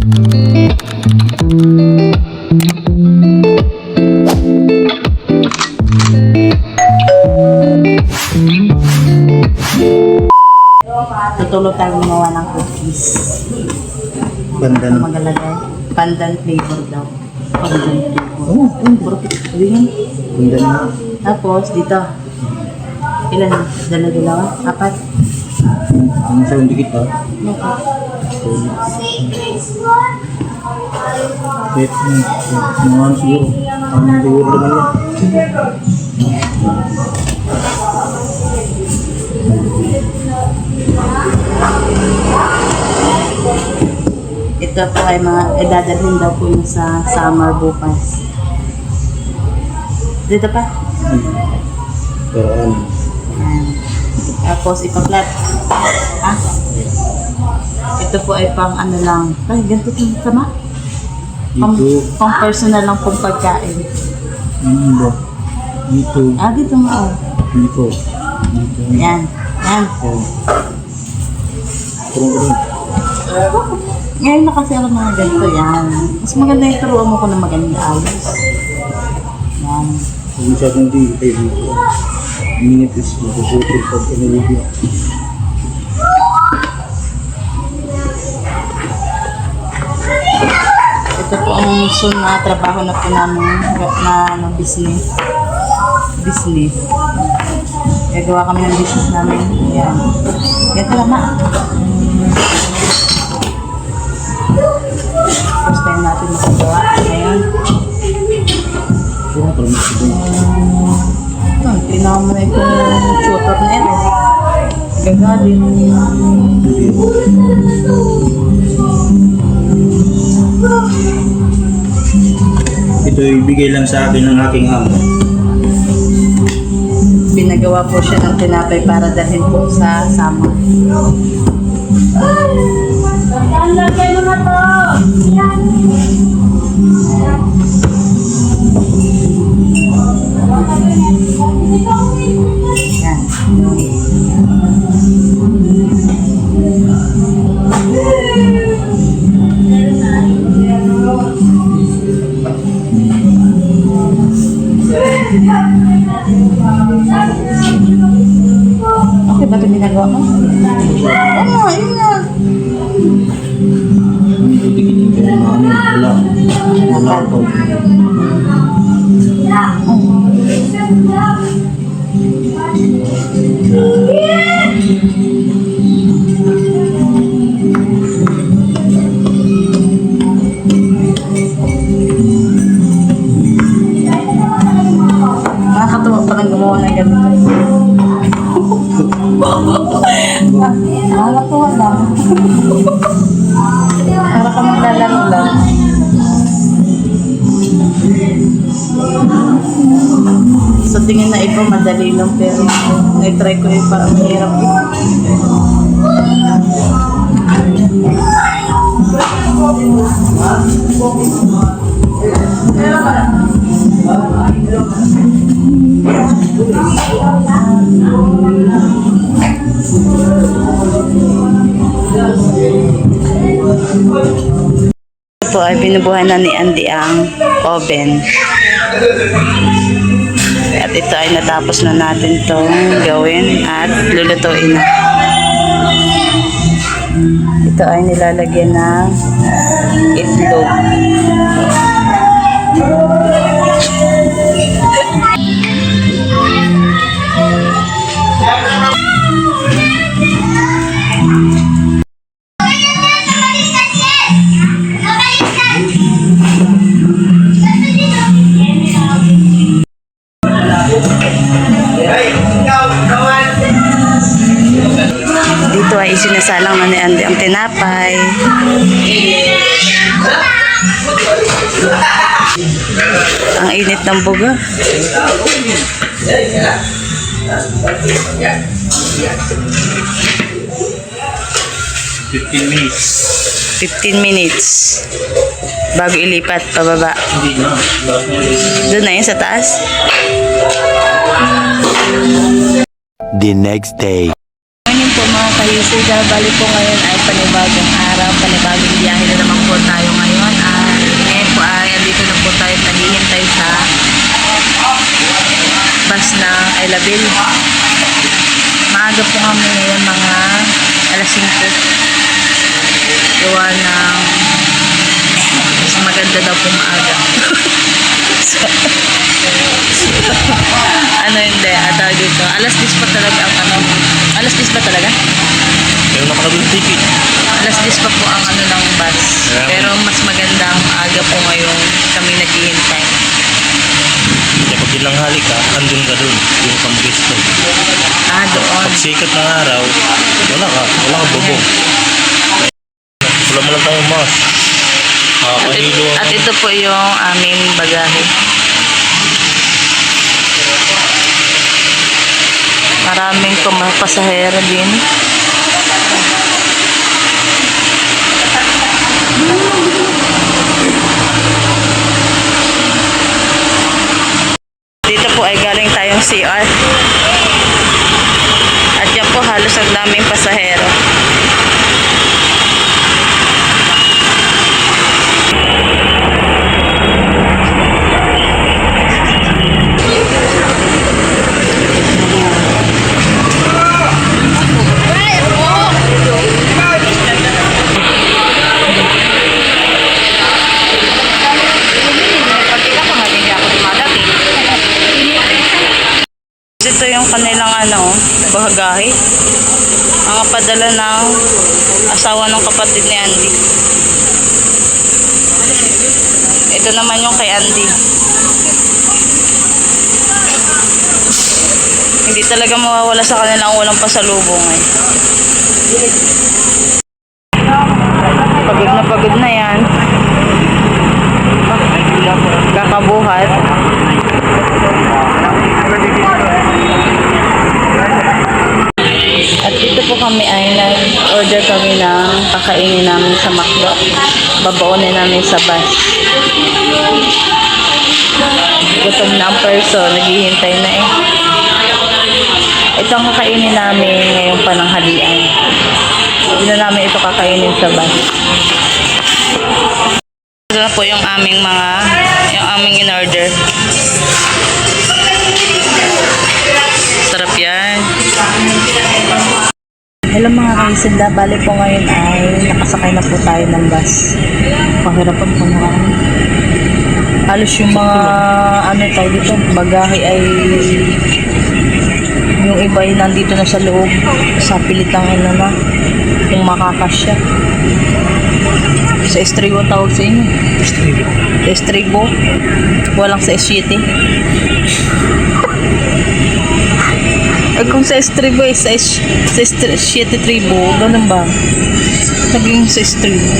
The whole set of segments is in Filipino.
Tutulog tayo gumawa ng cookies. Pandan. Magalagay. Pandan flavor daw. Pandan flavor. Oh, Bakit? Sabihin. pandan. Tapos, dito. Ilan? Dala-dalawa? Apat? Ang sound dikit pa. Wait, mga siguro. Ang siguro naman yan. Ito po ay mga idadalhin daw po yung sa summer bukas. Dito pa. Pero ano? Tapos ipaplat. Ha? Ito po ay pang ano lang. Ay, ganito yung sama. Pang personal lang pong pagkain. Ano ba? Dito. Ah, dito nga oh. Dito. Dito. Yan. Yan. Yan. Turun ko din. Ngayon na kasi ako mga ganito yan. Mas maganda yung turuan mo ko na maganda ayos. Yan. Kung masyadong di kayo dito. Minit is magpuputol pag inulog. Ito po ang soon na trabaho na po namin na business. Gagawa kami ng business namin. Yan. Yan tama. First time natin makagawa. Ayan. Turun para masigay. Tinawa mo na itong shooter na yan. Gagalin. Ito ibigay lang sa akin ng aking amo. Pinagawa po siya ng tinapay para dalhin po sa sama. Yan. Okay ba ito ginagawa mo? Oo, yun nga. Wala ito. Nakakatuwa pa lang gumawa ng ganito. Nakakatuwa lang. Para ka maglalaro lang. Sa tingin na iba, madali lang pero na-try ko yung parang mahirap. Ito ay binubuhan na ni Andy ang oven. At ito ay natapos na natin itong gawin at lulutuin na. Ito ay nilalagyan ng itlog. Dito ay isinasalang na ni Andy ang tinapay. Ang init ng buga. 15 minutes. 15 minutes. Bago ilipat pababa. Hindi na. Doon na yun sa taas. The next day. Morning po mga kayusiga. Bali po ngayon ay panibagong araw, panibagong biyahe na naman po tayo Mobile. Maaga po kami ngayon, mga alas 5. Gawa ng mas maganda daw po maaga. Ano hindi, tawag dito. Alas 10 pa talaga ang ano. Alas 10 pa talaga? Pero nakalagay yung ticket. Alas 10 pa po ang ano ng bus. Pero mas magandang maaga po ngayon kami naghihintay. Kaya pag ilanghali ka, andun ka dun. Yung pang-gusto. Doon. Pag sikat ng araw, wala ka bubong. Wala mo lang tayong mas. Kahilo. At ito po yung aming bagahe. Maraming pasahero din. Dito po ay galing tayong CR. At yan po halos ang daming pasahero. Ito yung kanilang bagahe. Ang padala ng asawa ng kapatid ni Andy. Ito naman yung kay Andy. Hindi talaga mawawala sa kanila ang walang pasalubong Pagod na yan. Kakabuhat. At dito po kami ay nag-order kami ng kakainin namin sa McDo. Babaunin namin sa bus. Gutom na ang person, naghihintay na Ito ang kakainin namin ngayong pananghalian. Hindi na namin ito kakainin sa bus. Ito na po yung aming in-order. Sarap yan. Hello mga kaisinda, bali po ngayon ay nakasakay na po tayo ng bus. Pahirapan po naman. Halos yung mga tayo dito, bagahe ay yung iba ay nandito na sa loob. Sa pilitang na kung makakasya. Sa estribo tawag sa inyo. Estribo. Walang sa S7. Ay kung sa estribo sa 7 tribo, ganun ba? Naging sa estribo.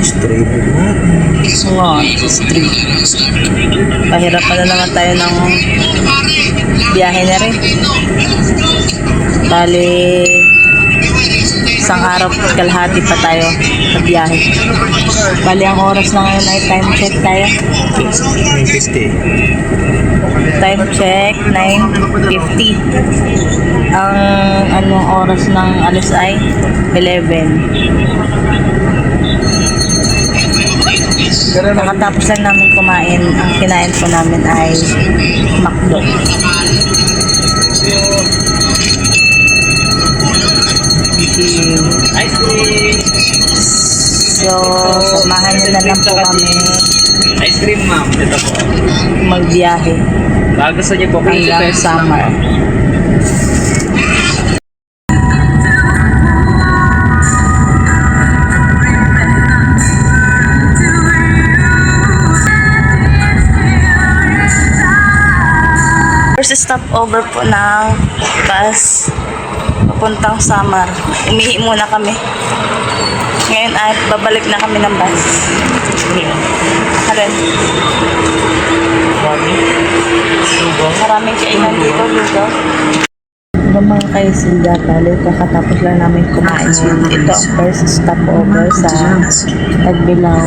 Estribo na. Sa estribo. Pahirapan na naman tayo ng biyahe na rin. Bali, isang araw kalahati pa tayo sa biyahe. Bali, ang oras na ngayon ay time check tayo. 9:50. Time check, 9:50. Ang oras ng alas ay 11. Nakatapos lang namin kumain. Ang kinain po namin ay McDo. So, samahan nyo na lang po kami Ice cream, ma'am. Ito po. magbiyahe Gusto niyo po hanggang summer. First stopover po ng bus papuntang Samar. Umihi muna kami. Ngayon ay babalik na kami ng bus. Halin. Maraming kainan dito, lugaw. Mga kaisinda, bali, kakatapos lang namin kumain. Ito ang first stopover sa Tagbilaw,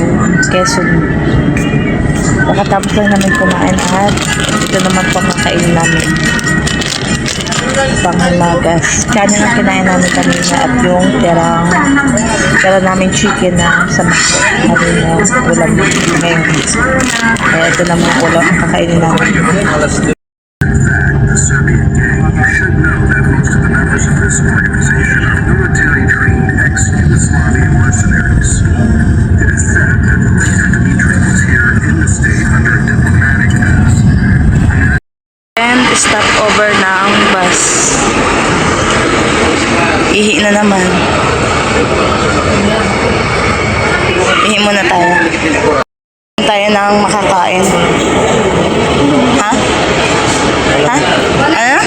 Quezon. Kakatapos lang namin kumain at ito naman po kakainin namin. Panghimagas. Kanin ang kinain namin kanina at yung tira namin chicken na sa kanina ulam ngayon. Kaya ito naman ulam ang kakainin namin. the Serbian gang, you should know that most of the members of this organization are military-trained ex-Yugoslavian mercenaries. It is said that Milena Dimitri was here in the state under a diplomatic pass. And stop over na ang bus. Ihi na naman. Ihi muna tayo. Tayo ng makakain. Ha? Ha? Ano?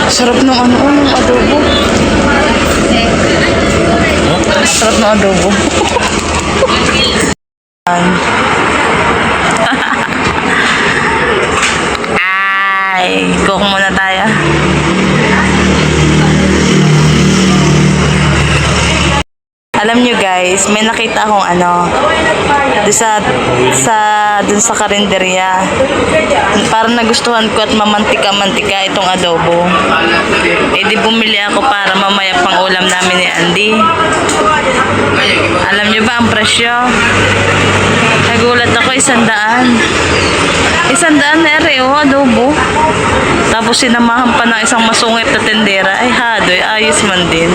Sarap ng ano, ng adobo. Sarap ng adobo. Ay, cook muna tayo. Alam nyo guys, may nakita akong ano, dun sa karinderya. Parang nagustuhan ko at mamantika-mantika itong adobo. Eh di bumili ako para mamaya pang ulam namin ni Andy. Alam nyo ba ang presyo? Nagulat ako, 100. 100 na ere, oh, adobo. Tapos sinamahan pa ng isang masungit na tendera. Ay, hadoy, ayos man din.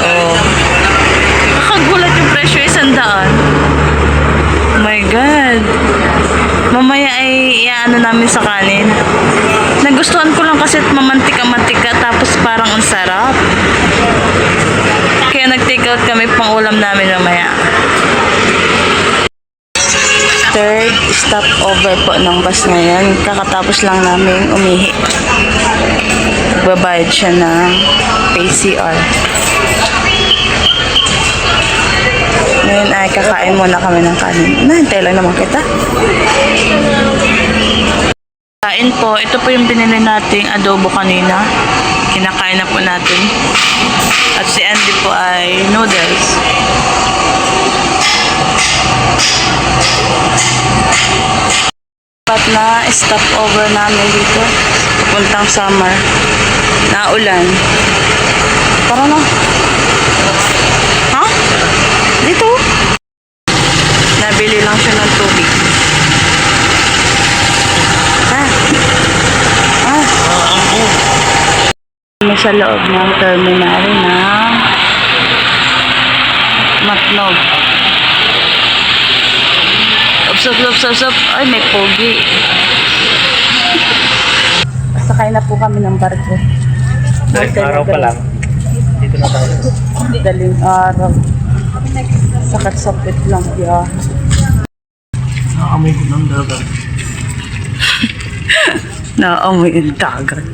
Oh. Nakagulat yung presyo, 100. Oh my God. Mamaya ay iaano namin sa kanin. Nagustuhan ko lang kasi mamantika-mantika tapos parang ang sarap. Kaya nag-take out kami pang ulam namin mamaya. Third stopover po ng bus ngayon. Kakatapos lang namin umihi. Babayad siya ng PCR. Ngayon ay kakain muna kami ng kanin. Nahintay lang naman kita. Kain po. Ito po yung binili nating adobo kanina. Kinakain na po natin. At si Andy po ay noodles. At na stopover namin dito. Papuntang summer. Naulan. Tara na. Ha? Dito? Nabili lang siya ng tubig. Sa loob ng terminal na Matnog. Up. Ay, may pogi. Sakay na po kami ng barko. Daling araw pa lang. Dito na tayo. Daling araw. Sakat-sakit lang, yeah. Nakaamoy ko ng dagat. Naamoy yung dagat.